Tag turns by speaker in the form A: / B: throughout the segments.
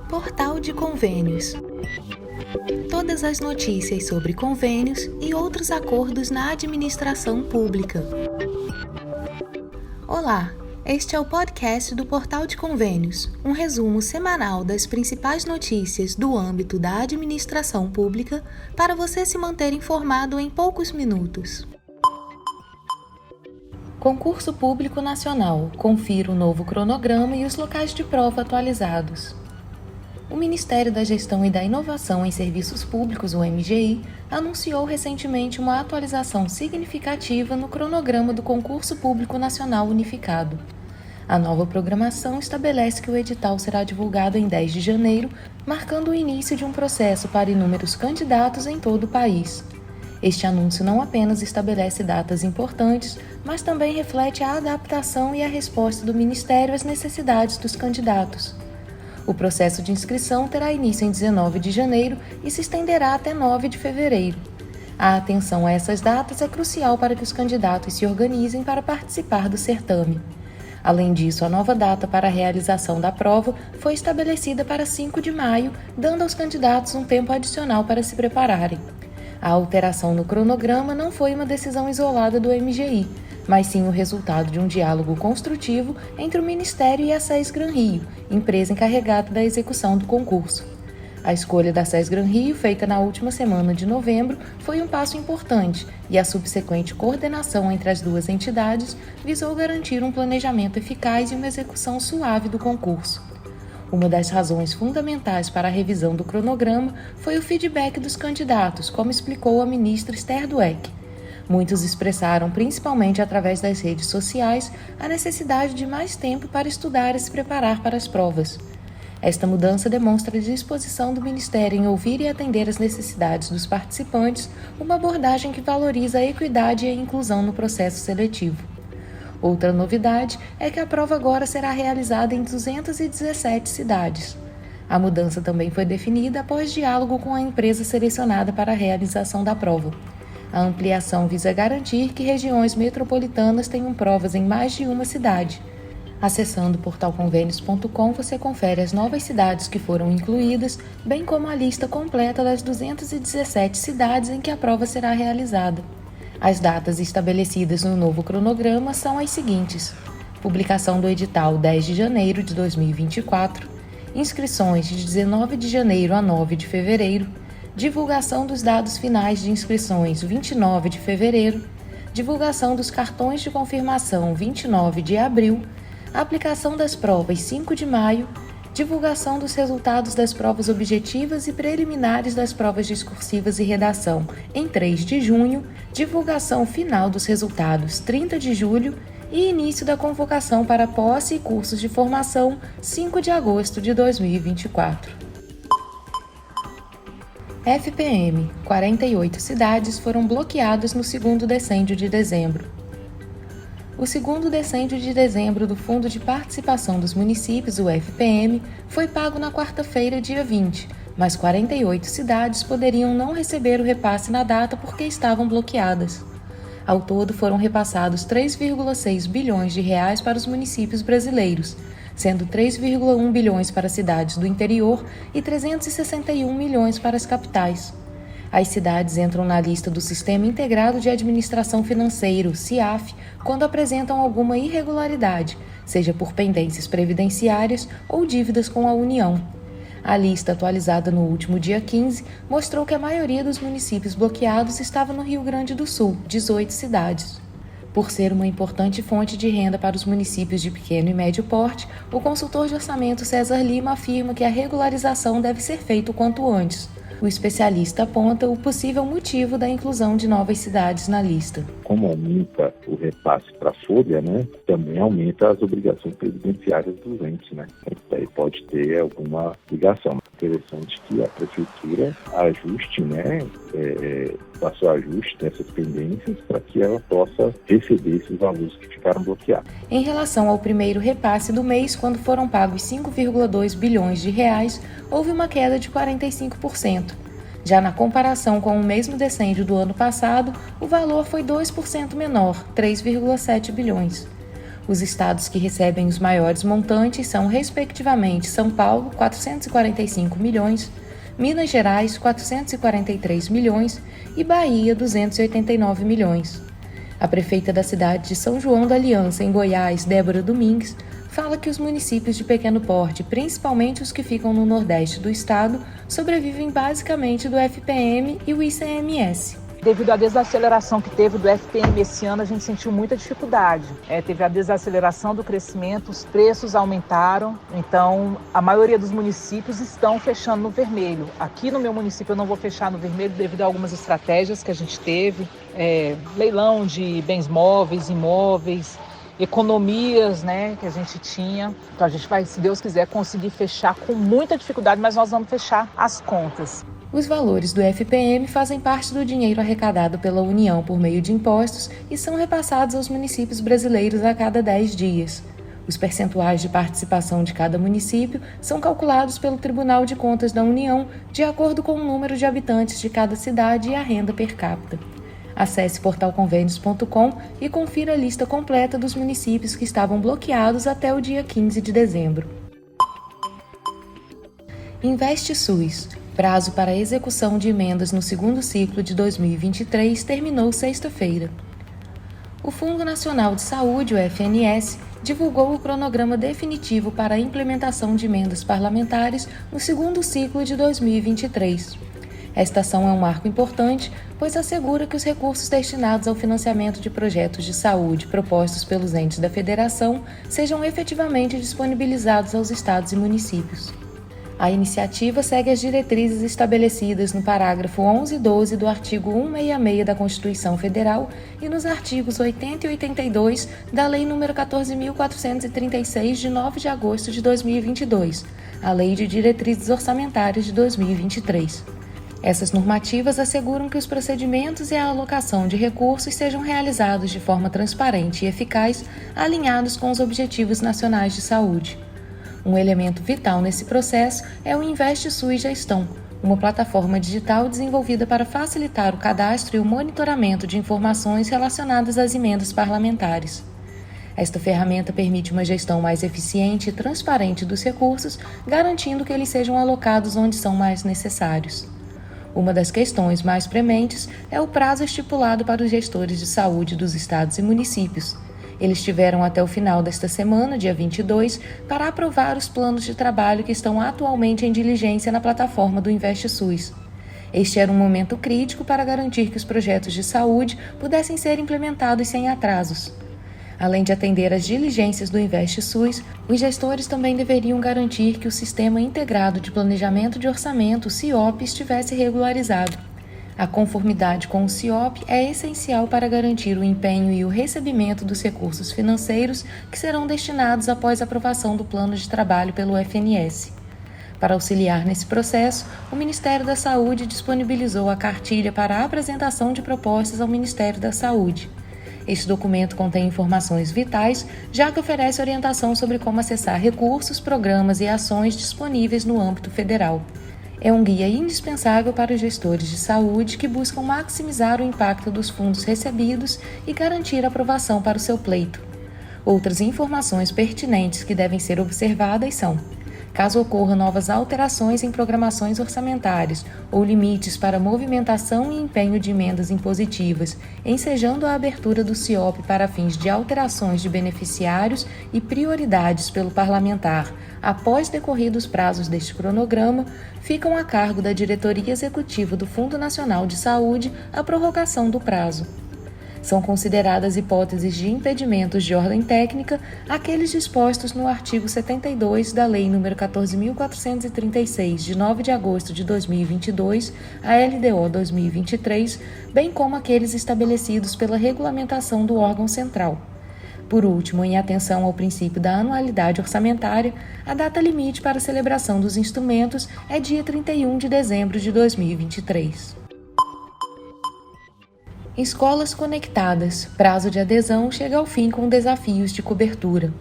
A: Portal de Convênios. Todas as notícias sobre convênios e outros acordos na administração pública. Olá, este é o podcast do Portal de Convênios, um resumo semanal das principais notícias do âmbito da administração pública para você se manter informado em poucos minutos. Concurso Público Nacional. Confira o novo cronograma e os locais de prova atualizados. O Ministério da Gestão e da Inovação em Serviços Públicos, o MGI, anunciou recentemente uma atualização significativa no cronograma do Concurso Público Nacional Unificado. A nova programação estabelece que o edital será divulgado em 10 de janeiro, marcando o início de um processo para inúmeros candidatos em todo o país. Este anúncio não apenas estabelece datas importantes, mas também reflete a adaptação e a resposta do Ministério às necessidades dos candidatos. O processo de inscrição terá início em 19 de janeiro e se estenderá até 9 de fevereiro. A atenção a essas datas é crucial para que os candidatos se organizem para participar do certame. Além disso, a nova data para a realização da prova foi estabelecida para 5 de maio, dando aos candidatos um tempo adicional para se prepararem. A alteração no cronograma não foi uma decisão isolada do MGI, mas sim o resultado de um diálogo construtivo entre o Ministério e a SES Gran Rio, empresa encarregada da execução do concurso. A escolha da SES Gran Rio, feita na última semana de novembro, foi um passo importante e a subsequente coordenação entre as duas entidades visou garantir um planejamento eficaz e uma execução suave do concurso. Uma das razões fundamentais para a revisão do cronograma foi o feedback dos candidatos, como explicou a ministra Esther Dweck. Muitos expressaram, principalmente através das redes sociais, a necessidade de mais tempo para estudar e se preparar para as provas. Esta mudança demonstra a disposição do Ministério em ouvir e atender às necessidades dos participantes, uma abordagem que valoriza a equidade e a inclusão no processo seletivo. Outra novidade é que a prova agora será realizada em 217 cidades. A mudança também foi definida após diálogo com a empresa selecionada para a realização da prova. A ampliação visa garantir que regiões metropolitanas tenham provas em mais de uma cidade. Acessando portalconvênios.com, você confere as novas cidades que foram incluídas, bem como a lista completa das 217 cidades em que a prova será realizada. As datas estabelecidas no novo cronograma são as seguintes: publicação do edital 10 de janeiro de 2024, inscrições de 19 de janeiro a 9 de fevereiro, divulgação dos dados finais de inscrições 29 de fevereiro, divulgação dos cartões de confirmação 29 de abril, aplicação das provas 5 de maio, divulgação dos resultados das provas objetivas e preliminares das provas discursivas e redação em 3 de junho, divulgação final dos resultados 30 de julho e início da convocação para posse e cursos de formação 5 de agosto de 2024. FPM: 48 cidades foram bloqueadas no segundo decêndio de dezembro. O segundo decêndio de dezembro do Fundo de Participação dos Municípios, o FPM, foi pago na quarta-feira, dia 20, mas 48 cidades poderiam não receber o repasse na data porque estavam bloqueadas. Ao todo, foram repassados 3,6 bilhões de reais para os municípios brasileiros, sendo 3,1 bilhões para cidades do interior e 361 milhões para as capitais. As cidades entram na lista do Sistema Integrado de Administração Financeira, SIAF, quando apresentam alguma irregularidade, seja por pendências previdenciárias ou dívidas com a União. A lista, atualizada no último dia 15, mostrou que a maioria dos municípios bloqueados estava no Rio Grande do Sul, 18 cidades. Por ser uma importante fonte de renda para os municípios de pequeno e médio porte, o consultor de orçamento César Lima afirma que a regularização deve ser feita o quanto antes. O especialista aponta o possível motivo da inclusão de novas cidades na lista.
B: Como aumenta o repasse para a folha, também aumenta as obrigações previdenciárias dos entes, Aí pode ter alguma ligação. Interessante que a prefeitura ajuste, faça o ajuste dessas pendências para que ela possa receber esses valores que ficaram bloqueados.
A: Em relação ao primeiro repasse do mês, quando foram pagos 5,2 bilhões de reais, houve uma queda de 45%. Já na comparação com o mesmo decêndio do ano passado, o valor foi 2% menor, 3,7 bilhões. Os estados que recebem os maiores montantes são, respectivamente, São Paulo, 445 milhões, Minas Gerais, 443 milhões e Bahia, 289 milhões. A prefeita da cidade de São João da Aliança, em Goiás, Débora Domingues, fala que os municípios de pequeno porte, principalmente os que ficam no nordeste do estado, sobrevivem basicamente do FPM e o ICMS.
C: Devido à desaceleração que teve do FPM esse ano, a gente sentiu muita dificuldade. Teve a desaceleração do crescimento, os preços aumentaram, então a maioria dos municípios estão fechando no vermelho. Aqui no meu município eu não vou fechar no vermelho devido a algumas estratégias que a gente teve, leilão de bens móveis, imóveis, economias, que a gente tinha. Então a gente vai, se Deus quiser, conseguir fechar com muita dificuldade, mas nós vamos fechar as contas.
A: Os valores do FPM fazem parte do dinheiro arrecadado pela União por meio de impostos e são repassados aos municípios brasileiros a cada 10 dias. Os percentuais de participação de cada município são calculados pelo Tribunal de Contas da União de acordo com o número de habitantes de cada cidade e a renda per capita. Acesse portalconvênios.com e confira a lista completa dos municípios que estavam bloqueados até o dia 15 de dezembro. Investe SUS. Prazo para a execução de emendas no segundo ciclo de 2023 terminou sexta-feira. O Fundo Nacional de Saúde, o FNS, divulgou o cronograma definitivo para a implementação de emendas parlamentares no segundo ciclo de 2023. Esta ação é um marco importante, pois assegura que os recursos destinados ao financiamento de projetos de saúde propostos pelos entes da Federação sejam efetivamente disponibilizados aos estados e municípios. A iniciativa segue as diretrizes estabelecidas no parágrafo 11 e 12 do artigo 166 da Constituição Federal e nos artigos 80 e 82 da Lei nº 14.436, de 9 de agosto de 2022, a Lei de Diretrizes Orçamentárias de 2023. Essas normativas asseguram que os procedimentos e a alocação de recursos sejam realizados de forma transparente e eficaz, alinhados com os Objetivos Nacionais de Saúde. Um elemento vital nesse processo é o Investe SUS Gestão, uma plataforma digital desenvolvida para facilitar o cadastro e o monitoramento de informações relacionadas às emendas parlamentares. Esta ferramenta permite uma gestão mais eficiente e transparente dos recursos, garantindo que eles sejam alocados onde são mais necessários. Uma das questões mais prementes é o prazo estipulado para os gestores de saúde dos estados e municípios. Eles tiveram até o final desta semana, dia 22, para aprovar os planos de trabalho que estão atualmente em diligência na plataforma do Investe SUS. Este era um momento crítico para garantir que os projetos de saúde pudessem ser implementados sem atrasos. Além de atender às diligências do Investe SUS, os gestores também deveriam garantir que o Sistema Integrado de Planejamento de Orçamento, CIOP, estivesse regularizado. A conformidade com o CIOP é essencial para garantir o empenho e o recebimento dos recursos financeiros que serão destinados após a aprovação do plano de trabalho pelo FNS. Para auxiliar nesse processo, o Ministério da Saúde disponibilizou a cartilha para a apresentação de propostas ao Ministério da Saúde. Este documento contém informações vitais, já que oferece orientação sobre como acessar recursos, programas e ações disponíveis no âmbito federal. É um guia indispensável para os gestores de saúde que buscam maximizar o impacto dos fundos recebidos e garantir aprovação para o seu pleito. Outras informações pertinentes que devem ser observadas são: caso ocorram novas alterações em programações orçamentárias ou limites para movimentação e empenho de emendas impositivas, ensejando a abertura do CIOP para fins de alterações de beneficiários e prioridades pelo parlamentar, após decorridos prazos deste cronograma, ficam a cargo da Diretoria Executiva do Fundo Nacional de Saúde a prorrogação do prazo. São consideradas hipóteses de impedimentos de ordem técnica aqueles dispostos no artigo 72 da Lei nº 14.436, de 9 de agosto de 2022, a LDO 2023, bem como aqueles estabelecidos pela regulamentação do órgão central. Por último, em atenção ao princípio da anualidade orçamentária, a data limite para a celebração dos instrumentos é dia 31 de dezembro de 2023. Escolas conectadas. Prazo de adesão chega ao fim com desafios de cobertura.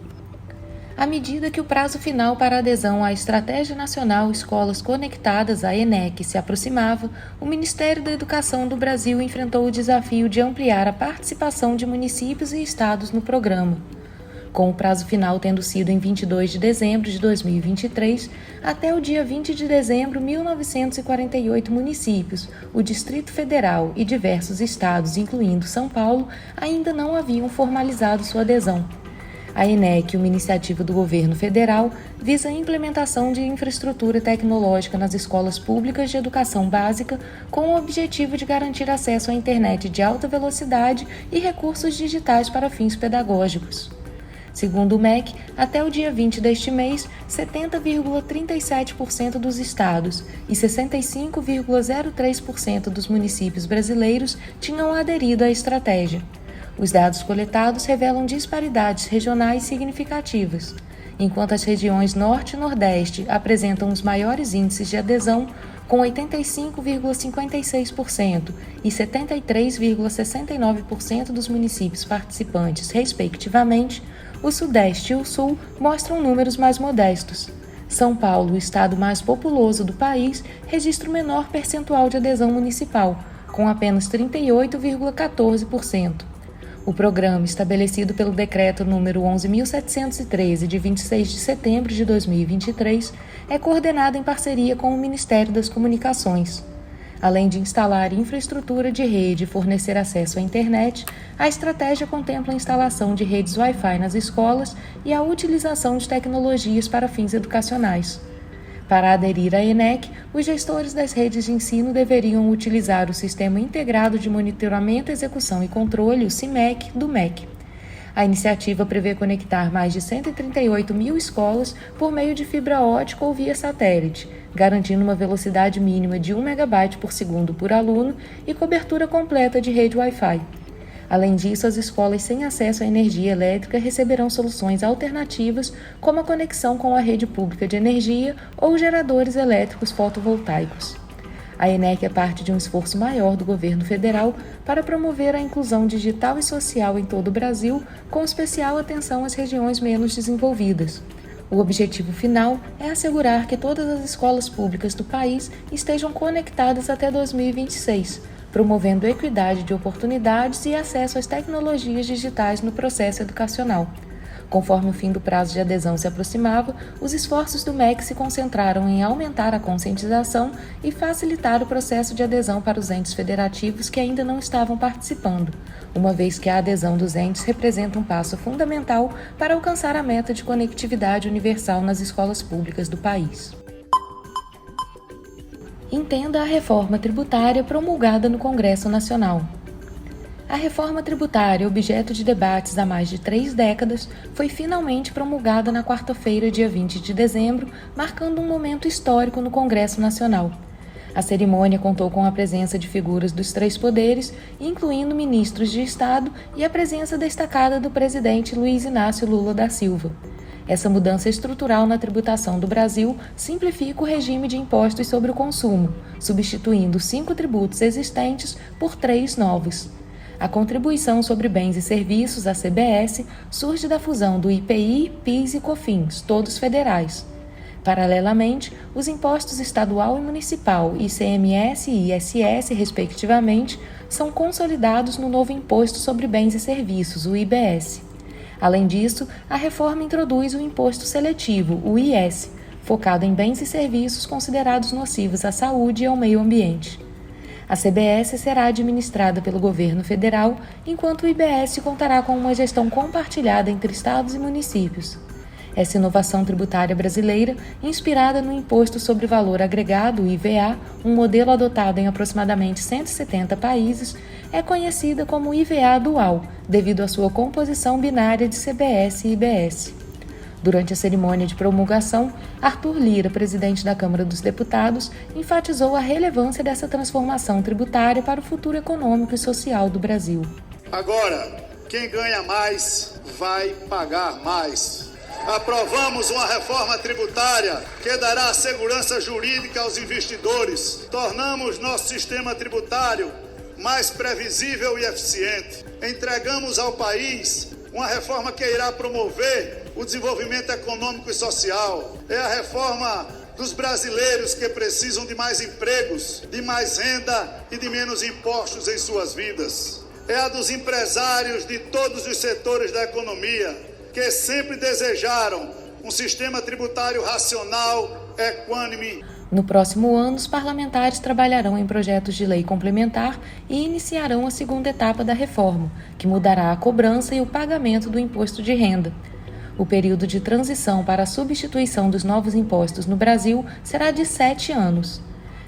A: À medida que o prazo final para adesão à Estratégia Nacional Escolas Conectadas, a ENEC, se aproximava, o Ministério da Educação do Brasil enfrentou o desafio de ampliar a participação de municípios e estados no programa. com o prazo final tendo sido em 22 de dezembro de 2023, até o dia 20 de dezembro, 1.948 municípios, o Distrito Federal e diversos estados, incluindo São Paulo, ainda não haviam formalizado sua adesão. A ENEC, uma iniciativa do governo federal, visa a implementação de infraestrutura tecnológica nas escolas públicas de educação básica com o objetivo de garantir acesso à internet de alta velocidade e recursos digitais para fins pedagógicos. Segundo o MEC, até o dia 20 deste mês, 70,37% dos estados e 65,03% dos municípios brasileiros tinham aderido à estratégia. Os dados coletados revelam disparidades regionais significativas. Enquanto as regiões Norte e Nordeste apresentam os maiores índices de adesão, com 85,56% e 73,69% dos municípios participantes, respectivamente, o Sudeste e o Sul mostram números mais modestos. São Paulo, o estado mais populoso do país, registra o menor percentual de adesão municipal, com apenas 38,14%. O programa, estabelecido pelo Decreto número 11.713, de 26 de setembro de 2023, é coordenado em parceria com o Ministério das Comunicações. Além de instalar infraestrutura de rede e fornecer acesso à internet, a estratégia contempla a instalação de redes Wi-Fi nas escolas e a utilização de tecnologias para fins educacionais. Para aderir à ENEC, os gestores das redes de ensino deveriam utilizar o Sistema Integrado de Monitoramento, Execução e Controle, o SIMEC, do MEC. A iniciativa prevê conectar mais de 138 mil escolas por meio de fibra ótica ou via satélite, garantindo uma velocidade mínima de 1 MB por segundo por aluno e cobertura completa de rede Wi-Fi. Além disso, as escolas sem acesso à energia elétrica receberão soluções alternativas, como a conexão com a rede pública de energia ou geradores elétricos fotovoltaicos. A ENEC é parte de um esforço maior do governo federal para promover a inclusão digital e social em todo o Brasil, com especial atenção às regiões menos desenvolvidas. O objetivo final é assegurar que todas as escolas públicas do país estejam conectadas até 2026, promovendo equidade de oportunidades e acesso às tecnologias digitais no processo educacional. Conforme o fim do prazo de adesão se aproximava, os esforços do MEC se concentraram em aumentar a conscientização e facilitar o processo de adesão para os entes federativos que ainda não estavam participando, uma vez que a adesão dos entes representa um passo fundamental para alcançar a meta de conectividade universal nas escolas públicas do país. Entenda a reforma tributária promulgada no Congresso Nacional. A reforma tributária, objeto de debates há mais de 3 décadas, foi finalmente promulgada na quarta-feira, dia 20 de dezembro, marcando um momento histórico no Congresso Nacional. A cerimônia contou com a presença de figuras dos 3 poderes, incluindo ministros de Estado e a presença destacada do presidente Luiz Inácio Lula da Silva. Essa mudança estrutural na tributação do Brasil simplifica o regime de impostos sobre o consumo, substituindo 5 tributos existentes por 3 novos. A contribuição sobre bens e serviços, a CBS, surge da fusão do IPI, PIS e COFINS, todos federais. Paralelamente, os impostos estadual e municipal, ICMS e ISS, respectivamente, são consolidados no novo Imposto sobre Bens e Serviços, o IBS. Além disso, a reforma introduz o Imposto Seletivo, o IS, focado em bens e serviços considerados nocivos à saúde e ao meio ambiente. A CBS será administrada pelo governo federal, enquanto o IBS contará com uma gestão compartilhada entre estados e municípios. Essa inovação tributária brasileira, inspirada no Imposto sobre Valor Agregado, IVA, um modelo adotado em aproximadamente 170 países, é conhecida como IVA dual, devido à sua composição binária de CBS e IBS. Durante a cerimônia de promulgação, Arthur Lira, presidente da Câmara dos Deputados, enfatizou a relevância dessa transformação tributária para o futuro econômico e social do Brasil.
D: Agora, quem ganha mais vai pagar mais. Aprovamos uma reforma tributária que dará segurança jurídica aos investidores. Tornamos nosso sistema tributário mais previsível e eficiente. Entregamos ao país uma reforma que irá promover o desenvolvimento econômico e social. É a reforma dos brasileiros que precisam de mais empregos, de mais renda e de menos impostos em suas vidas. É a dos empresários de todos os setores da economia que sempre desejaram um sistema tributário racional, equânime.
A: No próximo ano, os parlamentares trabalharão em projetos de lei complementar e iniciarão a segunda etapa da reforma, que mudará a cobrança e o pagamento do imposto de renda. O período de transição para a substituição dos novos impostos no Brasil será de 7 anos.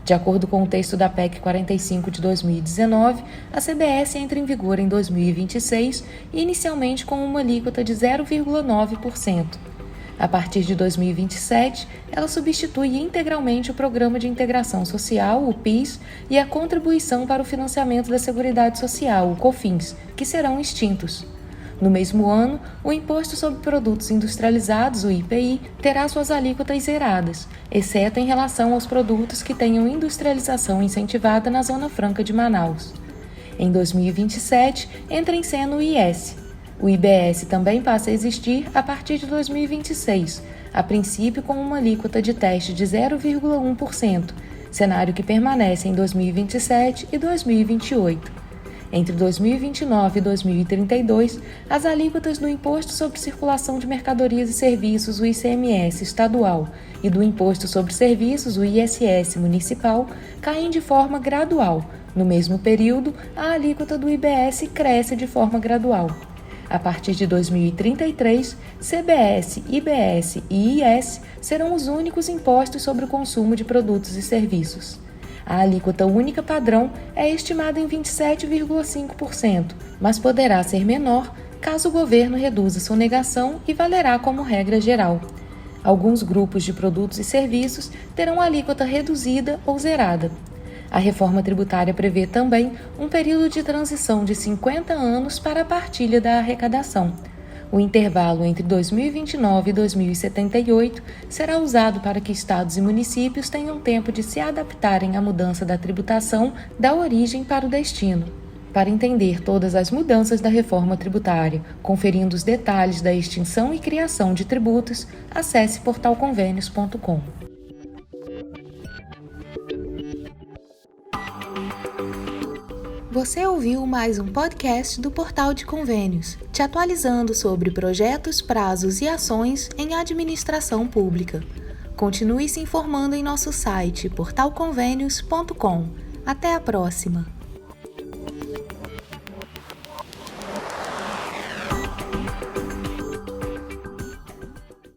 A: De acordo com o texto da PEC 45 de 2019, a CBS entra em vigor em 2026, inicialmente com uma alíquota de 0,9%. A partir de 2027, ela substitui integralmente o Programa de Integração Social, o PIS, e a Contribuição para o Financiamento da Seguridade Social, o COFINS, que serão extintos. No mesmo ano, o Imposto sobre Produtos Industrializados, o IPI, terá suas alíquotas zeradas, exceto em relação aos produtos que tenham industrialização incentivada na Zona Franca de Manaus. Em 2027, entra em cena o IS. O IBS também passa a existir a partir de 2026, a princípio com uma alíquota de teste de 0,1%, cenário que permanece em 2027 e 2028. Entre 2029 e 2032, as alíquotas do Imposto sobre Circulação de Mercadorias e Serviços, o ICMS estadual, e do Imposto sobre Serviços, o ISS municipal, caem de forma gradual. No mesmo período, a alíquota do IBS cresce de forma gradual. A partir de 2033, CBS, IBS e IS serão os únicos impostos sobre o consumo de produtos e serviços. A alíquota única padrão é estimada em 27,5%, mas poderá ser menor caso o governo reduza sonegação e valerá como regra geral. Alguns grupos de produtos e serviços terão alíquota reduzida ou zerada. A reforma tributária prevê também um período de transição de 50 anos para a partilha da arrecadação. O intervalo entre 2029 e 2078 será usado para que estados e municípios tenham tempo de se adaptarem à mudança da tributação da origem para o destino. Para entender todas as mudanças da reforma tributária, conferindo os detalhes da extinção e criação de tributos, acesse portalconvênios.com. Você ouviu mais um podcast do Portal de Convênios, te atualizando sobre projetos, prazos e ações em administração pública. Continue se informando em nosso site portalconvênios.com. Até a próxima!